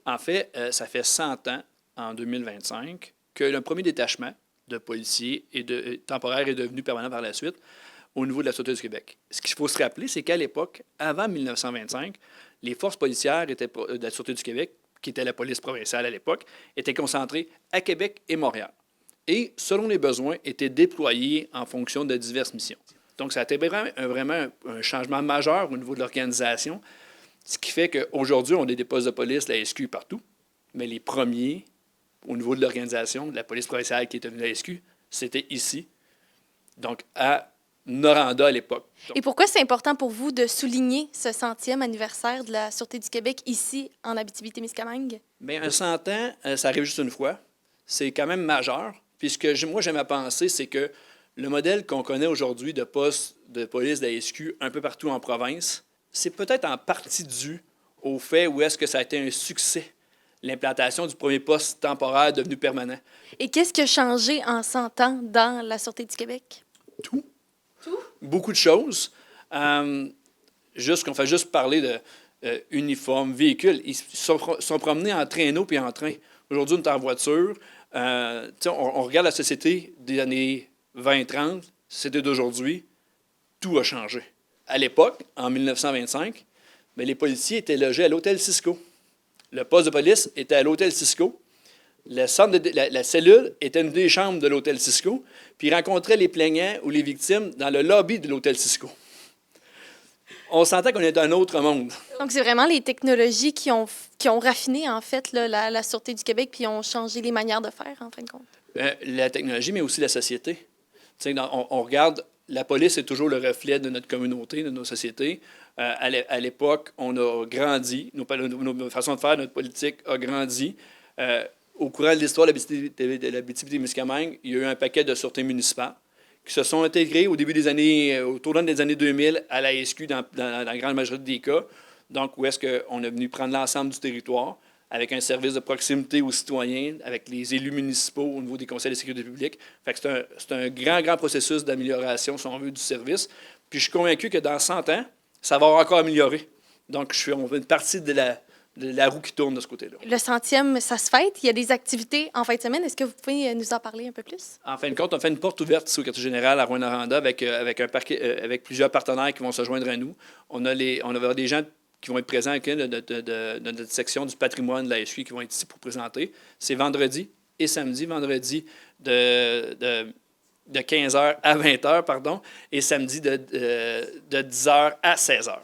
En fait, ça fait 100 ans, en 2025, que le premier détachement de policiers temporaire est devenu permanent par la suite au niveau de la Sûreté du Québec. Ce qu'il faut se rappeler, c'est qu'à l'époque, avant 1925, les forces policières de la Sûreté du Québec, qui était la police provinciale à l'époque, étaient concentrées à Québec et Montréal. Et, selon les besoins, étaient déployées en fonction de diverses missions. Donc, ça a été vraiment un changement majeur au niveau de l'organisation, ce qui fait qu'aujourd'hui, on a des postes de police, la SQ partout, mais les premiers, au niveau de l'organisation, de la police provinciale qui est devenue la SQ, c'était ici, donc à Noranda à l'époque. Et pourquoi c'est important pour vous de souligner ce 100e anniversaire de la Sûreté du Québec ici, en Abitibi-Témiscamingue? Bien, un 100 ans, ça arrive juste une fois. C'est quand même majeur. Puis moi, j'aime à penser, c'est que le modèle qu'on connaît aujourd'hui de poste de police de la SQ un peu partout en province, c'est peut-être en partie dû au fait où est-ce que ça a été un succès, l'implantation du premier poste temporaire devenu permanent. Et qu'est-ce qui a changé en 100 ans dans la Sûreté du Québec? Tout. Beaucoup de choses. Qu'on fait juste parler de uniformes, véhicules. Ils sont promenés en traîneau puis en train. Aujourd'hui, on est en voiture. On regarde la société des années 20-30, société d'aujourd'hui, tout a changé. À l'époque, en 1925, bien, les policiers étaient logés à l'hôtel Cisco. Le poste de police était à l'hôtel Cisco. La cellule était une des chambres de l'hôtel Cisco, puis ils rencontraient les plaignants ou les victimes dans le lobby de l'hôtel Cisco. On sentait qu'on était dans un autre monde. Donc, c'est vraiment les technologies qui ont raffiné, en fait, là, la Sûreté du Québec, puis ont changé les manières de faire, en fin de compte. La technologie, mais aussi la société. On regarde, la police est toujours le reflet de notre communauté, de nos sociétés. À l'époque, on a grandi, nos façons de faire, notre politique a grandi. Au courant de l'histoire de l'Abitibi-Témiscamingue, il y a eu un paquet de sûretés municipales qui se sont intégrées au tournant des années 2000 à la SQ dans la grande majorité des cas. Donc, où est-ce qu'on est venu prendre l'ensemble du territoire avec un service de proximité aux citoyens, avec les élus municipaux au niveau des conseils de sécurité publique. Fait que c'est un grand processus d'amélioration, si on veut, du service. Puis je suis convaincu que dans 100 ans, ça va encore améliorer. Donc, on fait une partie de la roue qui tourne de ce côté-là. Le 100e, ça se fête. Il y a des activités en fin de semaine. Est-ce que vous pouvez nous en parler un peu plus? En fin de compte, on fait une porte ouverte ici au quartier général à Rouyn-Noranda avec plusieurs partenaires qui vont se joindre à nous. On va avoir des gens qui vont être présents avec de notre section du patrimoine de la SQ qui vont être ici pour présenter. C'est vendredi et samedi. Vendredi de 15h à 20h, et samedi de 10h à 16h.